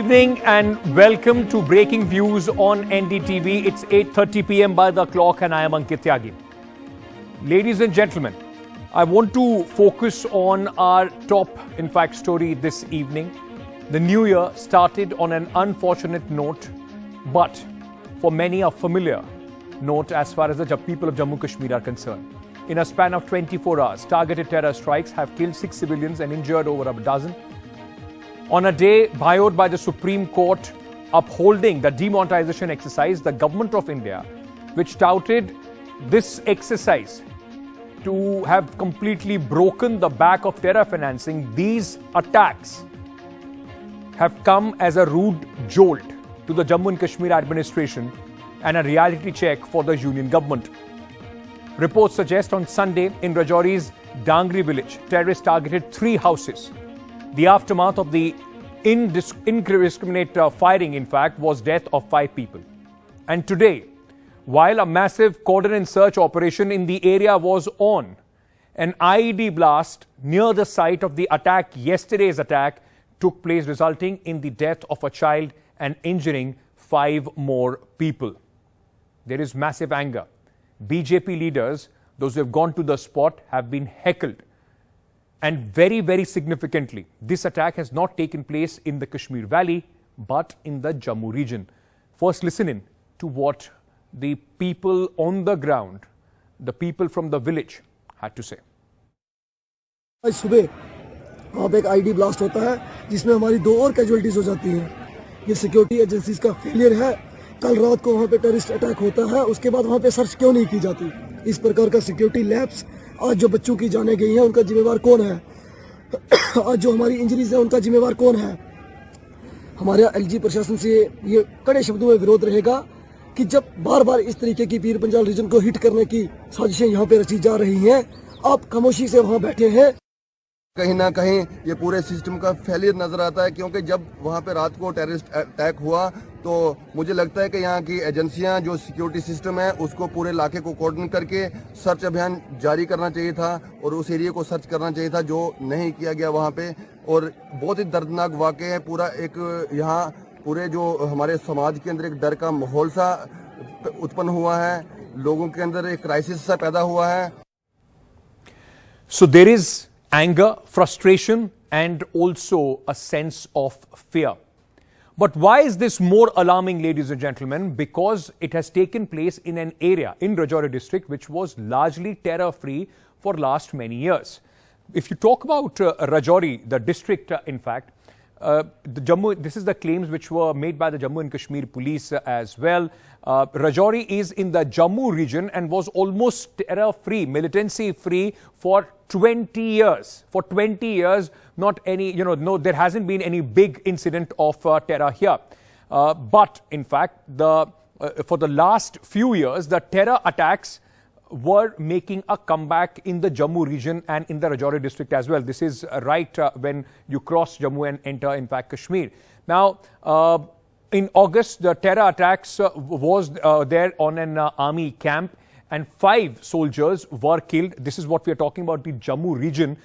evening and welcome to Breaking Views on NDTV. It's 8:30 p.m. by the clock and I am Ankit Tyagi. Ladies and gentlemen, I want to focus on our top, story this evening. The new year started on an unfortunate note, but for many a familiar note as far as the people of Jammu Kashmir are concerned. In a span of 24 hours, targeted terror strikes have killed 6 civilians and injured over a dozen. On a day vowed by the Supreme Court upholding the demonetization exercise, the government of India, which touted this exercise to have completely broken the back of terror financing, these attacks have come as a rude jolt to the Jammu and Kashmir administration and a reality check for the union government. Reports suggest on Sunday in Rajouri's Dangri village, terrorists targeted 3 houses. The aftermath of the indiscriminate firing, in fact, was death of 5 people. And today, while a massive cordon search operation in the area was on, an IED blast near the site of the attack, yesterday's attack, took place, resulting in the death of a child and injuring 5 more people. There is massive anger. BJP leaders, those who have gone to the spot, have been heckled. And very, very significantly, this attack has not taken place in the Kashmir Valley, but in the Jammu region. First, listen in to what the people on the ground, the people from the village, had to say. आज सुबह वहाँ पे एक ID blast होता है जिसमें हमारी 2 और कैजुअलिटीज हो जाती हैं। ये सिक्योरिटी एजेंसीज का फेलियर है। कल रात को वहाँ पे टेररिस्ट अटैक होता है, उसके बाद वहाँ पे सर्च क्यों नहीं की जाती? इस प्रकार का सिक्योरिटी लैप्स, आज जो बच्चों की जाने गई हैं उनका जिम्मेवार कौन है? आज जो हमारी इंजरीज है उनका जिम्मेवार कौन है? हमारे एलजी प्रशासन से ये कड़े शब्दों में विरोध रहेगा कि जब बार बार इस तरीके की पीर पंजाल रीजन को हिट करने की साजिशें यहाँ पे रची जा रही हैं, आप खामोशी से वहाँ बैठे हैं। कहीं ना कहीं ये पूरे सिस्टम का फेलियर नजर आता है, क्योंकि जब वहाँ पे रात को टेररिस्ट अटैक हुआ तो मुझे लगता है कि यहाँ की एजेंसियां, जो सिक्योरिटी सिस्टम है, उसको पूरे इलाके को कोऑर्डिनेट करके सर्च अभियान जारी करना चाहिए था और उस एरिया को सर्च करना चाहिए था, जो नहीं किया गया वहाँ पे। और बहुत ही दर्दनाक वाक़या है। पूरा एक यहाँ पूरे जो हमारे समाज के अंदर एक डर का माहौल सा उत्पन्न हुआ है, लोगों के अंदर एक क्राइसिस सा पैदा हुआ है। So there is anger, frustration, and also a sense of fear. But why is this more alarming, ladies and gentlemen? Because it has taken place in an area in Rajouri district which was largely terror-free for last many years. If you talk about Rajouri, the district, this is the claims which were made by the Jammu and Kashmir police as well. Rajouri is in the Jammu region and was almost terror-free, militancy-free for 20 years. For 20 years, not any, there hasn't been any big incident of terror here. But in fact, for the last few years, the terror attacks were making a comeback in the Jammu region and in the Rajouri district as well. This is right when you cross Jammu and enter, in fact, Kashmir. Now, in August, the terror attacks was there on an army camp, and 5 soldiers were killed. This is what we are talking about, the Jammu region,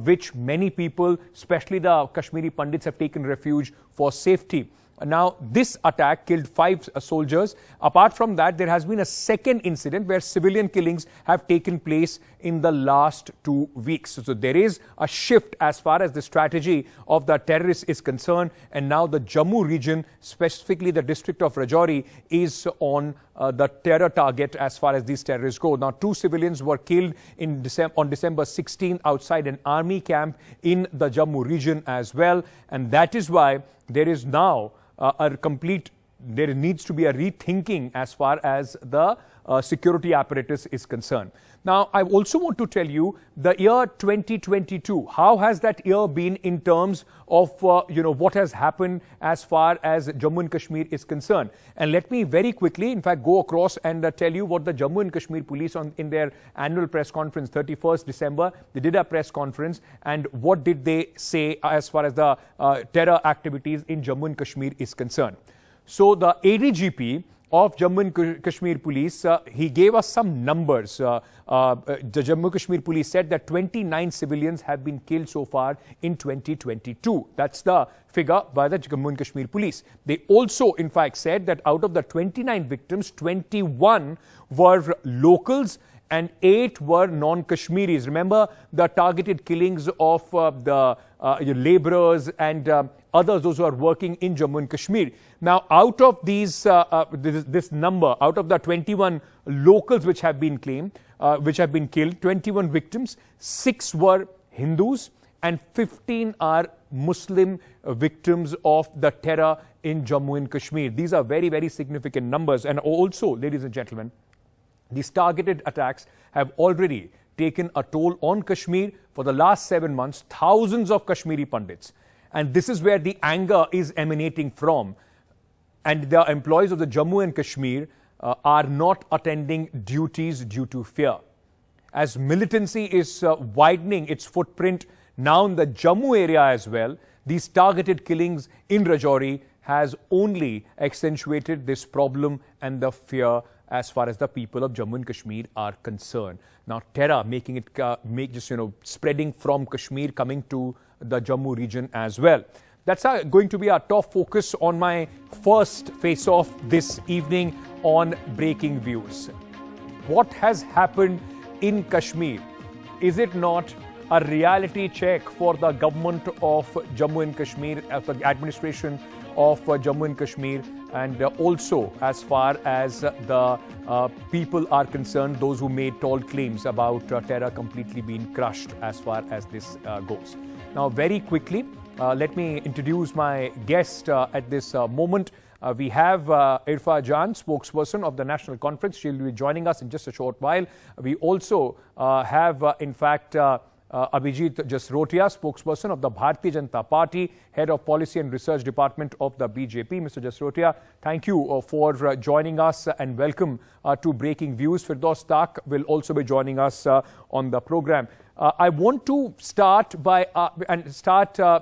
which many people, especially the Kashmiri Pandits, have taken refuge for safety. Now, this attack killed 5 soldiers. Apart from that, there has been a second incident where civilian killings have taken place in the last 2 weeks. So there is a shift as far as the strategy of the terrorists is concerned. And now the Jammu region, specifically the district of Rajouri, is on the terror target as far as these terrorists go. Now, 2 civilians were killed on December 16th outside an army camp in the Jammu region as well. And that is why there is now there needs to be a rethinking as far as the security apparatus is concerned. Now, I also want to tell you the year 2022, how has that year been in terms of, what has happened as far as Jammu and Kashmir is concerned. And let me very quickly, in fact, go across and tell you what the Jammu and Kashmir police in their annual press conference, 31st December, they did a press conference, and what did they say as far as the terror activities in Jammu and Kashmir is concerned. So the ADGP of Jammu and Kashmir Police, he gave us some numbers. The Jammu Kashmir Police said that 29 civilians have been killed so far in 2022. That's the figure by the Jammu and Kashmir Police. They also, in fact, said that out of the 29 victims, 21 were locals and 8 were non-Kashmiris. Remember the targeted killings of the laborers and others, those who are working in Jammu and Kashmir. Now, out of these, this number, out of the 21 locals which have been claimed, which have been killed, 21 victims, 6 were Hindus and 15 are Muslim victims of the terror in Jammu and Kashmir. These are very, very significant numbers. And also, ladies and gentlemen, these targeted attacks have already taken a toll on Kashmir. For the last 7 months, thousands of Kashmiri Pandits. And this is where the anger is emanating from. And the employees of the Jammu and Kashmir are not attending duties due to fear. As militancy is widening its footprint now in the Jammu area as well, these targeted killings in Rajouri has only accentuated this problem and the fear as far as the people of Jammu and Kashmir are concerned. Now, terror making it spreading from Kashmir, coming to the Jammu region as well. That's going to be our top focus on my first face-off this evening on Breaking Views. What has happened in Kashmir? Is it not a reality check for the government of Jammu and Kashmir, the administration of Jammu and Kashmir, and also as far as the people are concerned, those who made tall claims about terror completely being crushed as far as this goes. Now, very quickly, let me introduce my guest at this moment. We have Irfa Jan, spokesperson of the National Conference. She'll be joining us in just a short while. We also have, in fact, Abhijit Jasrotia, spokesperson of the Bharatiya Janata Party, head of policy and research department of the BJP. Mr. Jasrotia, thank you for joining us and welcome to Breaking Views. Firdaus Tak will also be joining us on the program. I want to start by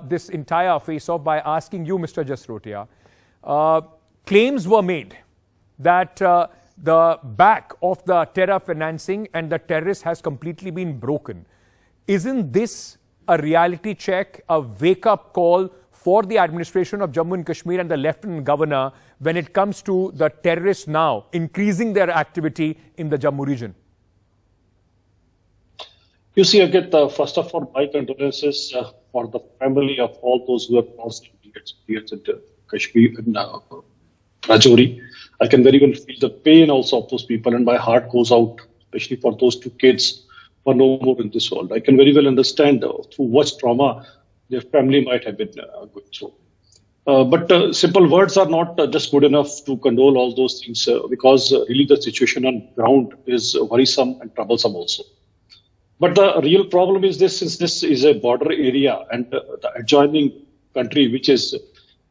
this entire face-off by asking you, Mr. Jasrotia. Claims were made that the back of the terror financing and the terrorists has completely been broken. Isn't this a reality check, a wake-up call for the administration of Jammu and Kashmir and the Lieutenant Governor when it comes to the terrorists now increasing their activity in the Jammu region? You see, again, first of all, my condolences for the family of all those who have lost years in Kashmir and Rajouri. I can very well feel the pain also of those people, and my heart goes out, especially for those 2 kids who are no more in this world. I can very well understand through what trauma their family might have been going through. But simple words are not just good enough to condole all those things because really the situation on ground is worrisome and troublesome also. But the real problem is this, since this is a border area and the adjoining country, which is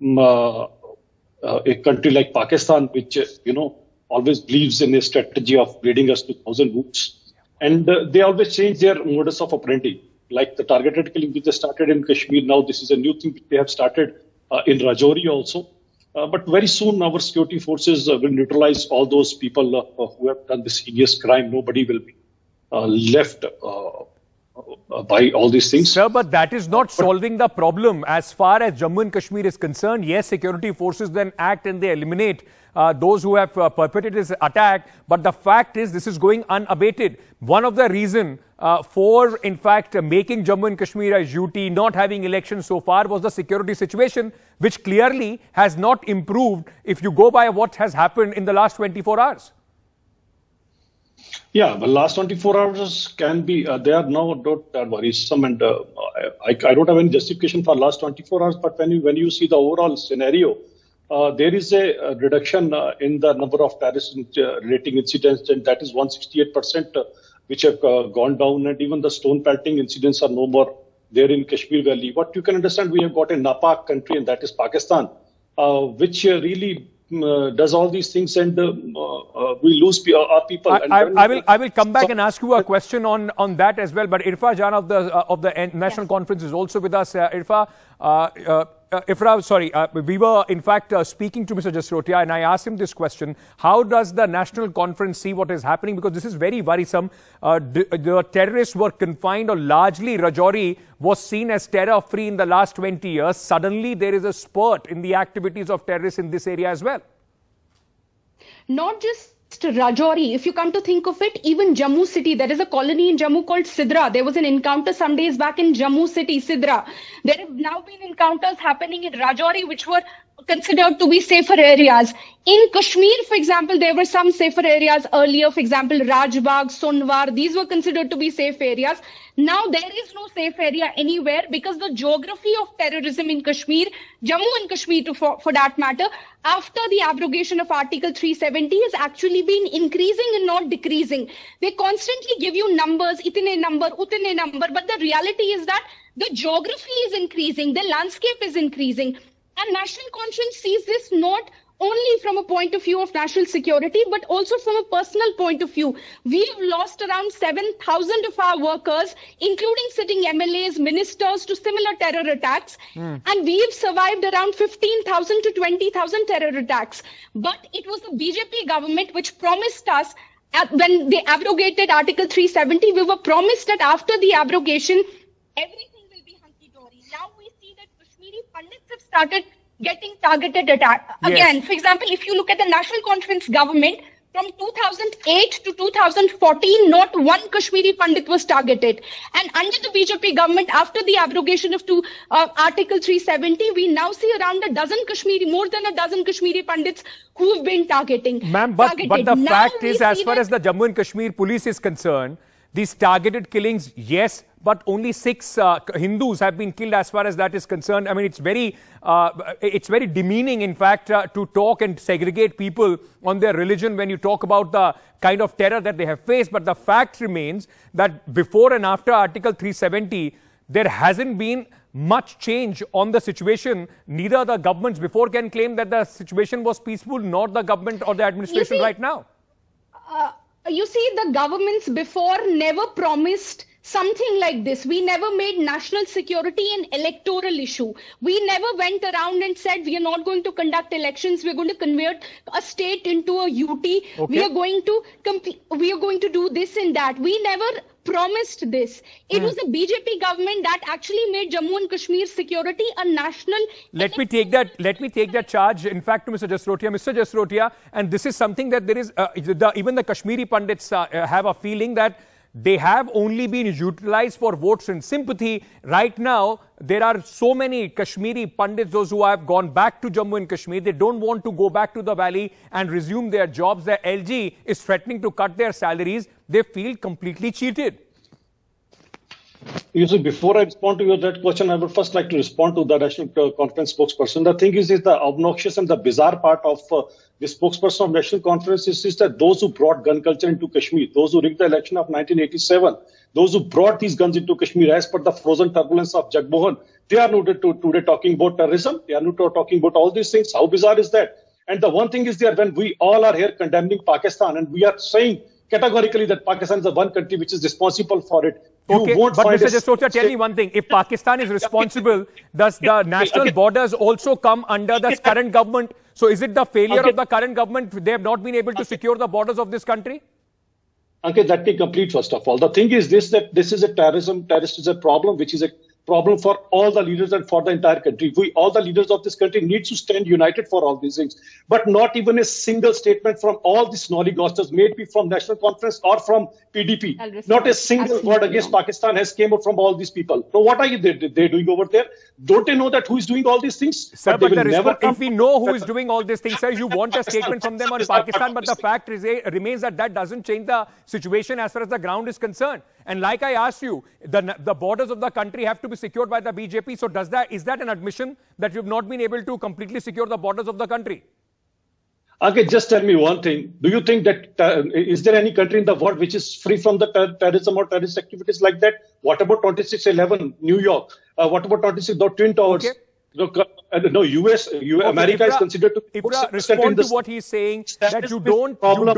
a country like Pakistan, which, always believes in a strategy of bleeding us to 1,000 wounds. And they always change their modus of operandi. Like the targeted killing which they started in Kashmir, now this is a new thing they have started in Rajouri also. But very soon our security forces will neutralize all those people who have done this heinous crime. Nobody will be left by all these things. Sir, but that is not solving the problem. As far as Jammu and Kashmir is concerned, yes, security forces then act and they eliminate those who have perpetrated this attack. But the fact is, this is going unabated. One of the reasons for, in fact, making Jammu and Kashmir a UT, not having elections so far, was the security situation, which clearly has not improved if you go by what has happened in the last 24 hours. Yeah, the last 24 hours can be, they are now not worrisome, and I don't have any justification for last 24 hours, but when you see the overall scenario, there is a reduction in the number of terrorist-relating incidents, and that is 168%, which have gone down, and even the stone pelting incidents are no more there in Kashmir Valley. What you can understand, we have got a Napak country, and that is Pakistan, which really does all these things, and we lose our people. I will come back and ask you a question on that as well. But Irfa Jan of the National Conference is also with us. Irfa, We were in fact speaking to Mr. Jasrotia, and I asked him this question: how does the National Conference see what is happening? Because this is very worrisome. The terrorists were confined, or largely Rajouri was seen as terror-free in the last 20 years. Suddenly, there is a spurt in the activities of terrorists in this area as well. Not just Rajouri, if you come to think of it, even Jammu city, there is a colony in Jammu called Sidra. There was an encounter some days back in Jammu city, Sidra. There have now been encounters happening in Rajouri, which were considered to be safer areas. In Kashmir, for example, there were some safer areas earlier. For example, Rajbagh, Sonwar, these were considered to be safe areas. Now there is no safe area anywhere because the geography of terrorism in Kashmir, Jammu and Kashmir for that matter, after the abrogation of Article 370 has actually been increasing and not decreasing. They constantly give you numbers, itne number, utne number, but the reality is that the geography is increasing, the landscape is increasing. And National Conference sees this not only from a point of view of national security, but also from a personal point of view. We've lost around 7,000 of our workers, including sitting MLAs, ministers, to similar terror attacks. And we've survived around 15,000 to 20,000 terror attacks. But it was the BJP government which promised us, when they abrogated Article 370, we were promised that after the abrogation, everything will be hunky-dory. Now we see that Kashmiri Pandits have started getting targeted attack. Again, Yes. for example, if you look at the National Conference government, from 2008 to 2014, not one Kashmiri Pandit was targeted. And under the BJP government, after the abrogation of Article 370, we now see around more than a dozen Kashmiri Pandits who have been targeting. Ma'am, but the Now fact we is, as see far that- as the Jammu and Kashmir police is concerned, these targeted killings, yes, but only 6 Hindus have been killed as far as that is concerned. I mean, it's very demeaning, in fact, to talk and segregate people on their religion when you talk about the kind of terror that they have faced. But the fact remains that before and after Article 370, there hasn't been much change on the situation. Neither the governments before can claim that the situation was peaceful, nor the government or the administration see, right now. You see, the governments before never promised something like this. We never made national security an electoral issue. We never went around and said we are not going to conduct elections. We're going to convert a state into a UT. Okay. We are going to do this and that. We never promised this. It was the BJP government that actually made Jammu and Kashmir security a national. Let me take that charge, in fact, to Mr. Jasrotia. Mr. Jasrotia, and this is something that there is, even the Kashmiri Pandits have a feeling that they have only been utilized for votes and sympathy. Right now, there are so many Kashmiri Pandits, those who have gone back to Jammu and Kashmir. They don't want to go back to the valley and resume their jobs. The LG is threatening to cut their salaries. They feel completely cheated. You see, before I respond to that question, I would first like to respond to the National Conference spokesperson. The thing is the obnoxious and the bizarre part of the spokesperson of National Conference is that those who brought gun culture into Kashmir, those who rigged the election of 1987, those who brought these guns into Kashmir as per the frozen turbulence of Jagmohan, they are not today talking about terrorism. They are not talking about all these things. How bizarre is that? And the one thing is there, when we all are here condemning Pakistan and we are saying categorically that Pakistan is the one country which is responsible for it. Okay, but Mr. Jasrotia, tell me one thing. If Pakistan is responsible, does the national borders also come under the current government? So is it the failure of the current government? They have not been able to secure the borders of this country? Okay, let me complete first of all. The thing is that this is a terrorist is a problem, which is a problem for all the leaders and for the entire country. All the leaders of this country need to stand united for all these things. But not even a single statement from all these snolly-gosters, may it be from National Conference or from PDP. Not a single word against Pakistan has came out from all these people. So what are they doing over there? Don't they know that who is doing all these things? Sir, but if we know who is doing all these things, sir, you want a statement from them on Pakistan, but the fact remains that doesn't change the situation as far as the ground is concerned. And like I asked you, the borders of the country have to be secured by the BJP. So is that an admission that you've not been able to completely secure the borders of the country? Okay, just tell me one thing. Do you think that, is there any country in the world which is free from the terrorism or terrorist activities like that? What about 2611, New York? What about 26 Twin Towers? Okay. No, America is considered to be Ifra, respond to what he's saying, that you don't question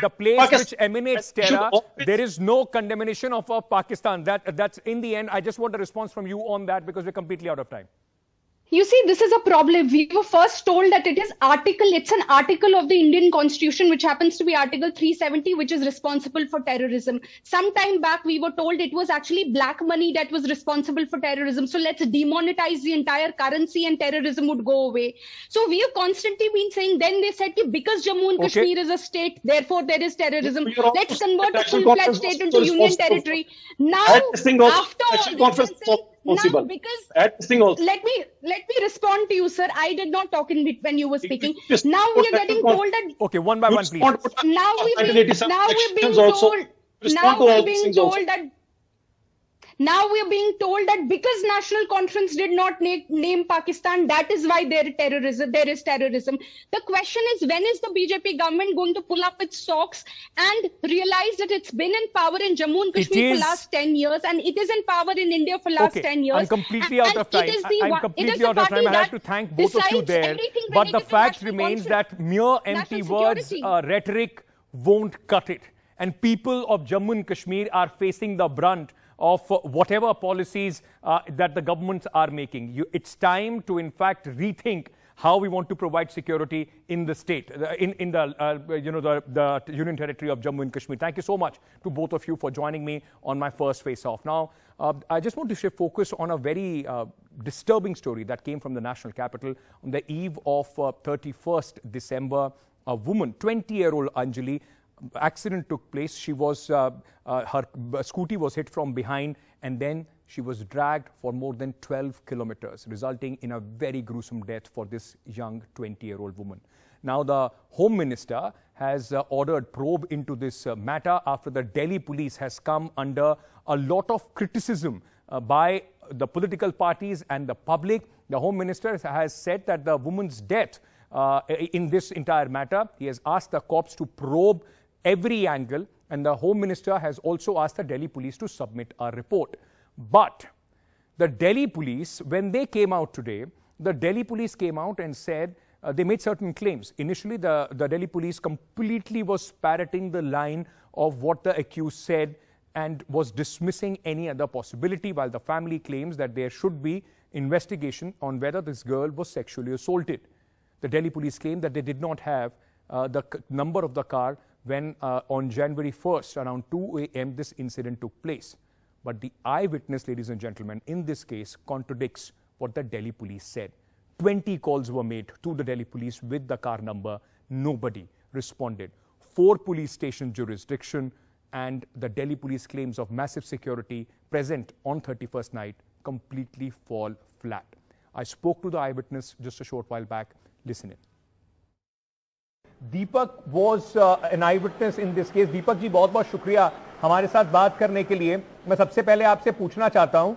the place which emanates terror. There is no condemnation of Pakistan. That's in the end. I just want a response from you on that because we're completely out of time. You see, this is a problem. We were first told that it's an article of the Indian Constitution, which happens to be Article 370, which is responsible for terrorism. Some time back, we were told it was actually black money that was responsible for terrorism. So let's demonetize the entire currency and terrorism would go away. So we have constantly been saying, then they said, because Jammu and Kashmir is a state, therefore there is terrorism. Let's convert a full-fledged state into union territory. Now, after all, now, because let me respond to you, sir. I did not talk in it when you were speaking. Now we are getting told that. Okay, one by one, please. Now we're being told that because National Conference did not name Pakistan, that is why there is terrorism. The question is, when is the BJP government going to pull up its socks and realize that it's been in power in Jammu and Kashmir for last 10 years and it is in power in India for last 10 years? I'm completely out of time. I'm completely out of time. I have to thank both of you there. But the fact remains that mere empty words, rhetoric won't cut it. And people of Jammu and Kashmir are facing the brunt of whatever policies that the governments are making. It's time to, in fact, rethink how we want to provide security in the state, in the Union Territory of Jammu and Kashmir. Thank you so much to both of you for joining me on my first face-off. Now, I just want to shift focus on a very disturbing story that came from the national capital on the eve of 31st December. A woman, 20-year-old Anjali, accident took place. She was her scooty was hit from behind and then she was dragged for more than 12 kilometers, resulting in a very gruesome death for this young 20-year-old woman. Now the Home Minister has ordered probe into this matter after the Delhi police has come under a lot of criticism by the political parties and the public. The Home Minister has said that the woman's death in this entire matter, he has asked the cops to probe every angle, and the Home Minister has also asked the Delhi police to submit a report. But the Delhi police, when they came out today, the Delhi police came out and said they made certain claims. Initially, the Delhi police completely was parroting the line of what the accused said and was dismissing any other possibility, while the family claims that there should be investigation on whether this girl was sexually assaulted. The Delhi police claimed that they did not have the number of the car when on January 1st, around 2 a.m., this incident took place. But the eyewitness, ladies and gentlemen, in this case contradicts what the Delhi police said. 20 calls were made to the Delhi police with the car number. Nobody responded. 4 police station jurisdiction and the Delhi police claims of massive security present on 31st night completely fall flat. I spoke to the eyewitness just a short while back. Listen in. Deepak was an eyewitness in this case. Deepak ji बहुत बहुत शुक्रिया हमारे साथ बात करने के लिए. मैं सबसे पहले आपसे पूछना चाहता हूं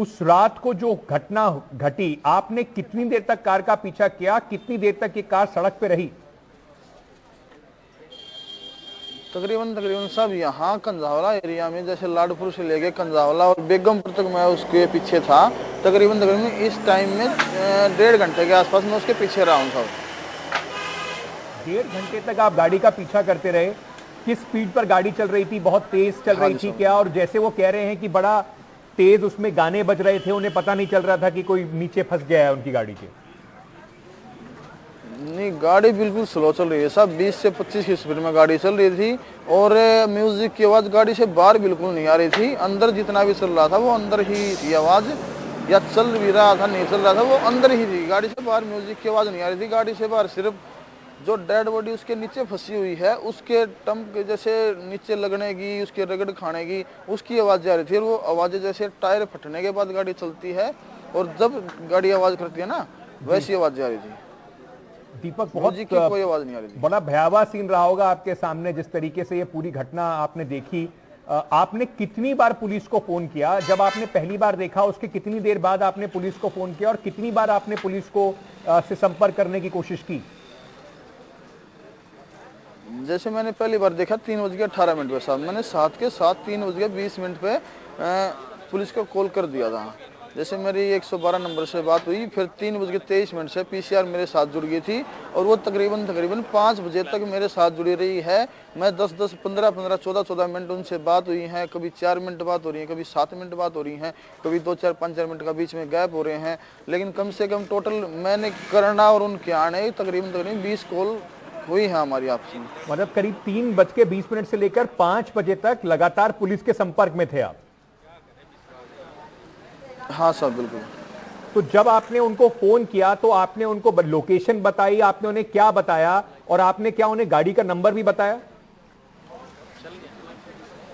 उस रात को जो घटना घटी आपने कितनी देर तक कार का पीछा किया, कितनी देर तक ये कार सड़क पे रही? तकरीबन सब यहाँ कंजावला एरिया में, जैसे लाडपुर से लेके कंजावला और बेगमपुर तक मैं उसके पीछे था. तकरीबन इस टाइम में 1.5 घंटे के आसपास मैं उसके पीछे रहा हूँ. 1.5 घंटे तक आप गाड़ी का पीछा करते रहे. किस स्पीड पर गाड़ी चल रही थी? बहुत तेज चल रही थी क्या? और जैसे वो कह रहे हैं कि बड़ा तेज उसमें गाने बज रहे थे, उन्हें पता नहीं चल रहा था कि कोई नीचे फंस गया है उनकी गाड़ी के? नहीं, गाड़ी बिल्कुल स्लो चल रही है साहब. 20 से 25 की स्पीड में गाड़ी चल रही थी और म्यूजिक की आवाज गाड़ी से बाहर बिल्कुल नहीं आ रही थी. अंदर जितना भी चल रहा था वो अंदर ही थी आवाज, या चल भी रहा था नहीं चल रहा था वो अंदर ही थी. गाड़ी से बाहर म्यूजिक की आवाज नहीं आ रही थी. गाड़ी से बाहर सिर्फ जो डेड बॉडी उसके नीचे फंसी हुई है उसके टम्प जैसे नीचे लगने की, उसके रगड़ खाने की, उसकी आवाज़ जा रही थी. और वो आवाज़ें जैसे टायर फटने के बाद गाड़ी चलती है और जब गाड़ी आवाज़ करती है ना, वैसी आवाज़ जा रही थी. दीपक बहुत कोई आवाज़ नहीं आ रही थी. बड़ा भयावह सीन रहा होगा आपके सामने जिस तरीके से ये पूरी घटना आपने देखी. आपने कितनी बार पुलिस को फोन किया? जब आपने पहली बार देखा उसके कितनी देर बाद आपने पुलिस को फोन किया और कितनी बार आपने पुलिस को से संपर्क करने की कोशिश की? जैसे मैंने पहली बार देखा 3:18 पे साहब, मैंने 7 के साथ 3:20 पे पुलिस को कॉल कर दिया था. जैसे मेरी 112 नंबर से बात हुई, फिर 3:23 से पीसीआर मेरे साथ जुड़ गई थी और वो तकरीबन 5 बजे तक मेरे साथ जुड़ी रही है। मैं 10-10, 15-15, 14-14 मिनट उनसे बात हुई है, कभी 4 मिनट बात हो रही है, कभी 7 मिनट बात हो रही है, कभी 2-4, 5-4 मिनट का बीच में गैप हो रहे हैं। लेकिन कम से कम टोटल मैंने करना और उनके आने तकरीबन 20 कॉल हुई है हमारी आपस में। मतलब करीब 3:20 से लेकर 5 बजे तक लगातार पुलिस के संपर्क में थे आप? हाँ साहब, बिल्कुल। तो जब आपने उनको फोन किया तो आपने उनको लोकेशन बताई, आपने उन्हें क्या बताया और आपने क्या उन्हें गाड़ी का नंबर भी बताया?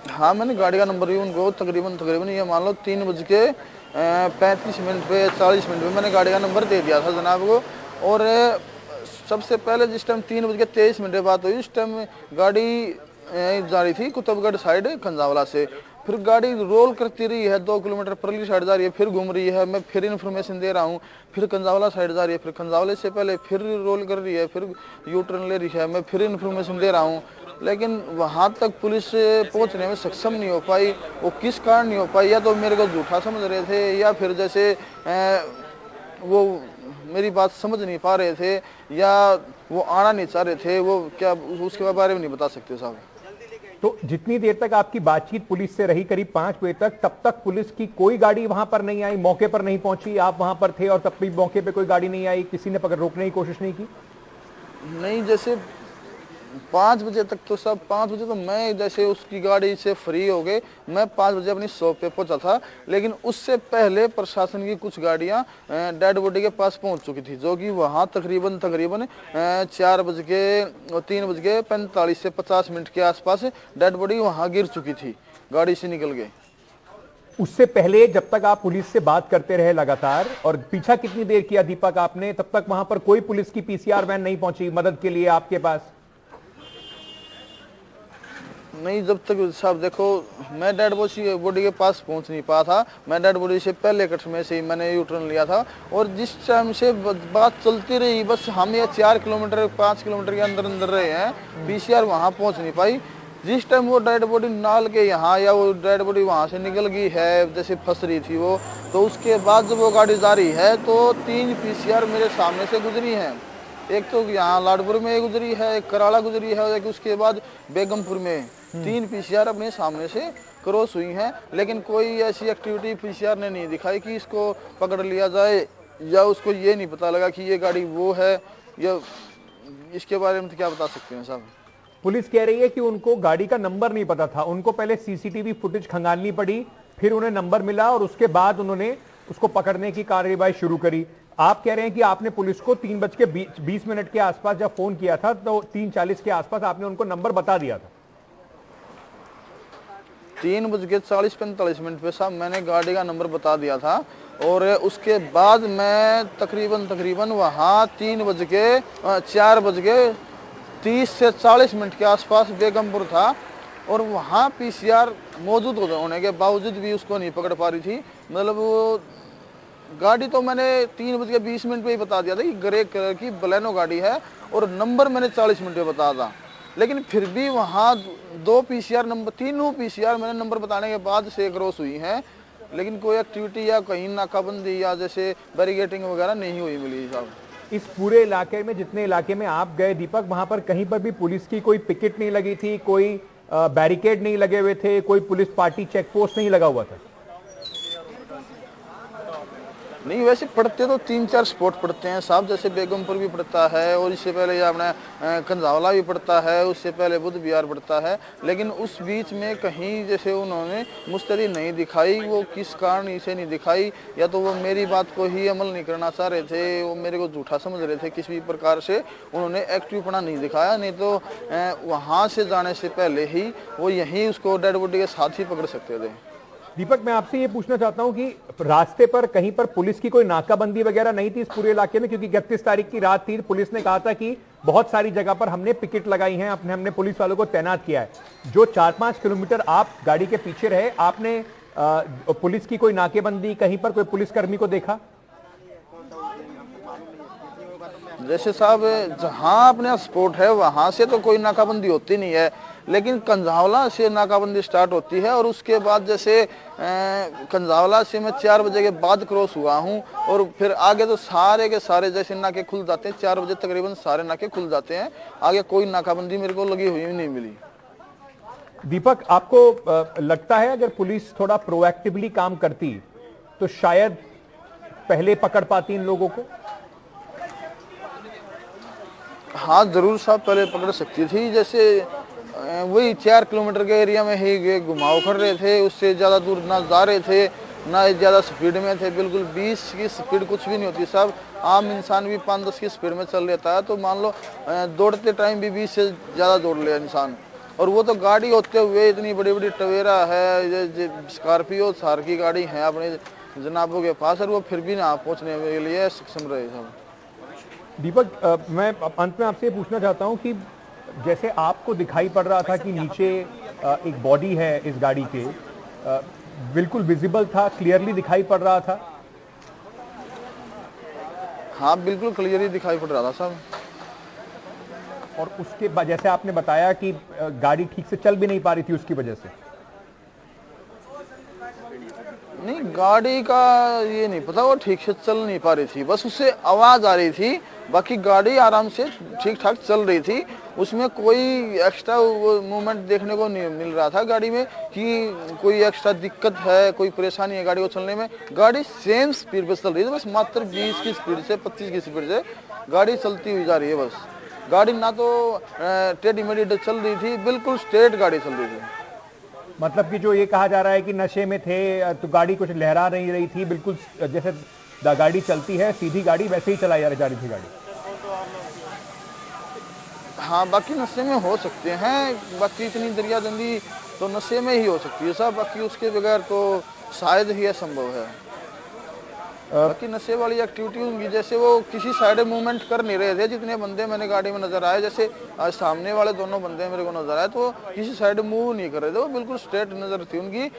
हाँ, मैंने गाड़ी का नंबर भी उनको तकरीबन ये मान लो 3:35 पे 40 मिनट पे मैंने गाड़ी का नंबर दे दिया था जनाब को। और सबसे पहले जिस टाइम 3:23 पे बात हुई, उस टाइम गाड़ी जा रही थी कुतुबगढ़ साइड खंजावला से। फिर गाड़ी रोल करती रही है, 2 किलोमीटर परली साइड जा रही है, फिर घूम रही है, मैं फिर इन्फॉर्मेशन दे रहा हूँ, फिर खंजावला साइड जा रही है, फिर खंजावले से पहले फिर रोल कर रही है, फिर यू टर्न ले रही है, मैं फिर इन्फॉर्मेशन दे रहा हूँ। लेकिन वहाँ तक पुलिस पहुँचने में सक्षम नहीं हो पाई। वो किस कारण नहीं हो पाई, या तो मेरे को झूठा समझ रहे थे, या फिर जैसे वो मेरी बात समझ नहीं पा रहे थे, या वो आना नहीं चाह रहे थे। वो क्या, उसके बारे में नहीं बता सकते साहब। तो जितनी देर तक आपकी बातचीत पुलिस से रही, करीब 5 बजे तक, तब तक पुलिस की कोई गाड़ी वहां पर नहीं आई, मौके पर नहीं पहुंची? आप वहां पर थे और तब भी मौके पे कोई गाड़ी नहीं आई, किसी ने पकड़ रोकने की कोशिश नहीं की? नहीं, जैसे 5 बजे तक तो सब 5 बजे तो मैं जैसे उसकी गाड़ी से फ्री हो गए, मैं 5 बजे अपनी शॉप पे पहुंचा था। लेकिन उससे पहले प्रशासन की कुछ गाड़ियां डेड बॉडी के पास पहुंच चुकी थी, जो कि वहां तकरीबन 3:45 से 50 मिनट के आसपास डेड बॉडी वहां गिर चुकी थी, गाड़ी से निकल गए। उससे पहले जब तक आप पुलिस से बात करते रहे लगातार, और पीछा कितनी देर किया दीपक आपने, तब तक वहां पर कोई पुलिस की पीसीआर वैन नहीं पहुंची मदद के लिए आपके पास? नहीं, जब तक साहब देखो, मैं डेड बॉडी के पास पहुंच नहीं पाया था। मैं डेड बॉडी से पहले कट में से ही मैंने यू टर्न लिया था, और जिस टाइम से बात चलती रही, बस हम ये 4 किलोमीटर 5 किलोमीटर के अंदर रहे हैं, पीसीआर वहां पहुंच नहीं पाई। जिस टाइम वो डेड बॉडी नाल के यहाँ, या वो डेड बॉडी वहां से निकल गई है, जैसे फंस रही थी वो, तो उसके बाद जब वो गाड़ी जा रही है तो 3 पीसीआर मेरे सामने से गुजरी है। एक तो यहाँ लाडपुर में गुजरी है, एक कराड़ा गुजरी है, और एक उसके बाद बेगमपुर में। 3 पीसीआर अपने सामने से क्रॉस हुई हैं, लेकिन कोई ऐसी एक्टिविटी पीसीआर ने नहीं दिखाई कि इसको पकड़ लिया जाए, या उसको ये नहीं पता लगा कि ये गाड़ी वो है, या इसके बारे में तो क्या बता सकते हैं साहब। पुलिस कह रही है कि उनको गाड़ी का नंबर नहीं पता था, उनको पहले सीसीटीवी फुटेज खंगालनी पड़ी, फिर उन्हें नंबर मिला और उसके बाद उन्होंने उसको पकड़ने की कार्रवाई शुरू करी। आप कह रहे हैं कि आपने पुलिस को 3:20 के आसपास जब फोन किया था, तो 3:40 के आसपास आपने उनको नंबर बता दिया था? 3:40-45 पे साहब मैंने गाड़ी का नंबर बता दिया था, और उसके बाद मैं तकरीबन वहाँ 4:30 से 40 मिनट के आसपास बेगमपुर था, और वहाँ पीसीआर मौजूद होने के बावजूद भी उसको नहीं पकड़ पा रही थी। मतलब वो गाड़ी तो मैंने 3:20 पे ही बता दिया था कि ग्रे कलर की बलेनो गाड़ी है, और नंबर मैंने 40 मिनट पे बताया था। लेकिन फिर भी वहाँ 2 पीसीआर नंबर, 3 पीसीआर मैंने नंबर बताने के बाद से क्रॉस हुई हैं, लेकिन कोई एक्टिविटी या कहीं नाकाबंदी या जैसे बैरिकेटिंग वगैरह नहीं हुई मिली साहब। इस पूरे इलाके में, जितने इलाके में आप गए दीपक, वहां पर कहीं पर भी पुलिस की कोई पिकेट नहीं लगी थी, कोई बैरिकेड नहीं लगे हुए थे, कोई पुलिस पार्टी चेक पोस्ट नहीं लगा हुआ था? नहीं, वैसे पड़ते तो 3-4 स्पॉट पड़ते हैं साहब, जैसे बेगमपुर भी पड़ता है, और इससे पहले अपना कंझावला भी पड़ता है, उससे पहले बुद्ध विहार पड़ता है। लेकिन उस बीच में कहीं जैसे उन्होंने मुस्तैदी नहीं दिखाई। वो किस कारण इसे नहीं दिखाई, या तो वो मेरी बात को ही अमल नहीं करना चाह रहे थे, वो मेरे को झूठा समझ रहे थे, किसी भी प्रकार से उन्होंने एक्टिवपना नहीं दिखाया। नहीं तो वहाँ से जाने से पहले ही वो यहीं उसको डेड बॉडी के साथ ही पकड़ सकते थे। दीपक, मैं आपसे ये पूछना चाहता हूं कि रास्ते पर कहीं पर पुलिस की कोई नाकाबंदी वगैरह नहीं थी इस पूरे इलाके में? क्योंकि 31 तारीख की रात थी, पुलिस ने कहा था कि बहुत सारी जगह पर हमने पिकेट लगाई हैं, हमने पुलिस वालों को तैनात किया है। जो 4-5 किलोमीटर आप गाड़ी के पीछे रहे, आपने पुलिस की कोई नाकेबंदी, कहीं पर कोई पुलिसकर्मी को देखा? जैसे साहब जहाँ अपने स्पॉट है वहाँ से तो कोई नाकाबंदी होती नहीं है, लेकिन कंझावला से नाकाबंदी स्टार्ट होती है और उसके बाद जैसे कंझावला से मैं 4 बजे के बाद क्रॉस हुआ हूँ और फिर आगे तो सारे के सारे जैसे नाके खुल जाते हैं, 4 बजे तकरीबन सारे नाके खुल जाते हैं, आगे कोई नाकाबंदी मेरे को लगी हुई नहीं मिली। दीपक, आपको लगता है अगर पुलिस थोड़ा प्रोएक्टिवली काम करती तो शायद पहले पकड़ पाती इन लोगों को? हाँ जरूर साहब, पहले पकड़ सकती थी। जैसे वही 4 किलोमीटर के एरिया में ही घुमाव कर रहे थे, उससे ज़्यादा दूर ना जा रहे थे, ना ज़्यादा स्पीड में थे, बिल्कुल 20 की स्पीड कुछ भी नहीं होती साहब। आम इंसान भी 5-10 की स्पीड में चल लेता है, तो मान लो दौड़ते टाइम भी 20 से ज़्यादा दौड़ लिया इंसान। और वो तो गाड़ी होते हुए इतनी बड़ी बड़ी टवेरा है, स्कॉर्पियो थार की गाड़ी है अपने जनाबों के पास, और वो फिर भी ना पहुँचने के लिए सक्षम रहे साहब। दीपक, मैं अंत में आपसे पूछना चाहता हूं कि जैसे आपको दिखाई पड़ रहा था कि नीचे एक बॉडी है इस गाड़ी के, बिल्कुल विजिबल था, क्लियरली दिखाई पड़ रहा था? हाँ बिल्कुल क्लियरली दिखाई पड़ रहा था साहब। और उसके बाद जैसे आपने बताया कि गाड़ी ठीक से चल भी नहीं पा रही थी उसकी वजह से? नहीं, गाड़ी का ये नहीं पता, वो ठीक से चल नहीं पा रही थी, बस उससे आवाज आ रही थी, बाकी गाड़ी आराम से ठीक ठाक चल रही थी। उसमें कोई एक्स्ट्रा मूवमेंट देखने को नहीं मिल रहा था गाड़ी में कि कोई एक्स्ट्रा दिक्कत है, कोई परेशानी है गाड़ी को चलने में। गाड़ी सेम स्पीड पे चल रही है, बस मात्र 20 की स्पीड से 25 की स्पीड से गाड़ी चलती हुई जा रही है। बस गाड़ी ना तो टेढ़ी मेढ़ी चल रही थी, बिल्कुल स्ट्रेट गाड़ी चल रही थी। मतलब कि जो ये कहा जा रहा है कि नशे में थे तो गाड़ी कुछ लहरा नहीं रही थी, बिल्कुल जैसे गाड़ी चलती है सीधी गाड़ी वैसे ही चलाई जा रही थी गाड़ी? हाँ बाकी नशे में हो सकते हैं, बाकी इतनी दरियागंदी तो नशे में ही हो सकती है साहब, बाकी उसके बगैर तो शायद ही असंभव है। बाकी नशे वाली एक्टिविटी होंगी, जैसे वो किसी साइड मूवमेंट कर नहीं रहे थे। जितने बंदे मैंने गाड़ी में नजर आए, जैसे आज सामने वाले दोनों बंदे मेरे को नजर आए, तो वो किसी साइड मूव नहीं कर रहे थे, वो बिल्कुल स्ट्रेट नजर थी उनकी।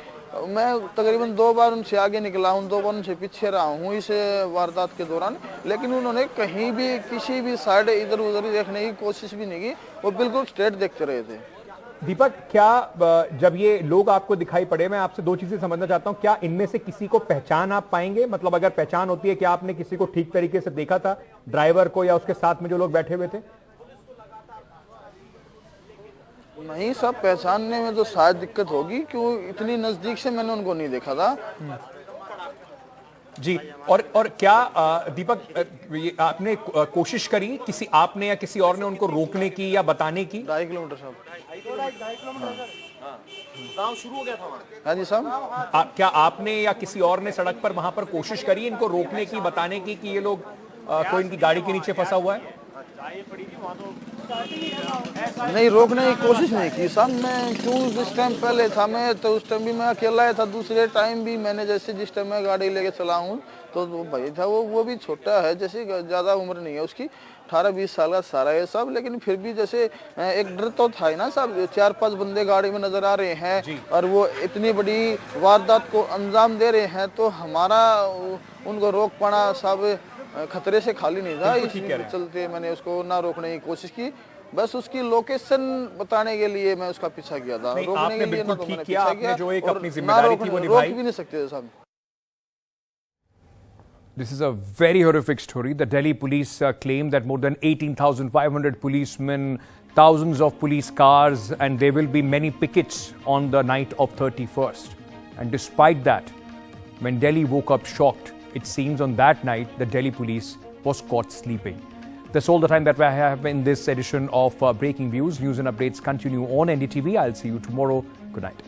मैं तकरीबन 2 बार उनसे आगे निकला हूँ, 2 बार उनसे पीछे रहा हूँ इस वारदात के दौरान, लेकिन उन्होंने कहीं भी किसी भी साइड इधर उधर देखने की कोशिश भी नहीं की, वो बिल्कुल स्ट्रेट देखते रहे थे। दीपक, क्या जब ये लोग आपको दिखाई पड़े, मैं आपसे 2 चीजें समझना चाहता हूं, क्या इनमें से किसी को पहचान आप पाएंगे? मतलब अगर पहचान होती है, क्या आपने किसी को ठीक तरीके से देखा था, ड्राइवर को या उसके साथ में जो लोग बैठे हुए थे? नहीं साहब, पहचानने में तो शायद दिक्कत होगी, क्यों इतनी नजदीक से मैंने उनको नहीं देखा था जी। और क्या दीपक, ये आपने कोशिश करी, किसी आपने या किसी और ने उनको रोकने की या बताने की? 2.5 किलोमीटर साहब, गाँव शुरू हो गया था। हाँ जी साहब। क्या आपने या किसी और ने सड़क पर वहां पर कोशिश करी इनको रोकने की, बताने की कि ये लोग कोई इनकी गाड़ी के नीचे फंसा हुआ है? नहीं, रोकने की कोशिश नहीं की साहब। मैं क्यों जिस टाइम पहले था मैं, तो उस टाइम भी मैं अकेला था, दूसरे टाइम भी मैंने जैसे जिस टाइम मैं गाड़ी लेके चला हूँ, तो वो भाई था, वो भी छोटा है, जैसे ज़्यादा उम्र नहीं है उसकी, 18-20 साल का सारा है साहब, लेकिन फिर भी जैसे एक डर तो था ही ना साहब। 4-5 बंदे गाड़ी में नजर आ रहे हैं और वो इतनी बड़ी वारदात को अंजाम दे रहे हैं, तो हमारा उनको रोक पाना साहब खतरे से खाली नहीं था। इस चलते मैंने उसको ना रोकने की कोशिश की, बस उसकी लोकेशन बताने के लिए मैं उसका पीछा किया था। रोकने के लिए ना तो मैंने पीछा किया, जो एक अपनी और जिम्मेदारी थी वो निभाई। रोक भी नहीं सकते थे साहब। This is a very horrific story. The Delhi police claim that more than 18,500 policemen, thousands of police cars, and there will be many pickets on the night of 31st. And despite that, when Delhi woke up shocked, it seems on that night the Delhi police was caught sleeping. That's all the time that I have in this edition of Breaking Views. News and updates continue on NDTV. I'll see you tomorrow. Good night.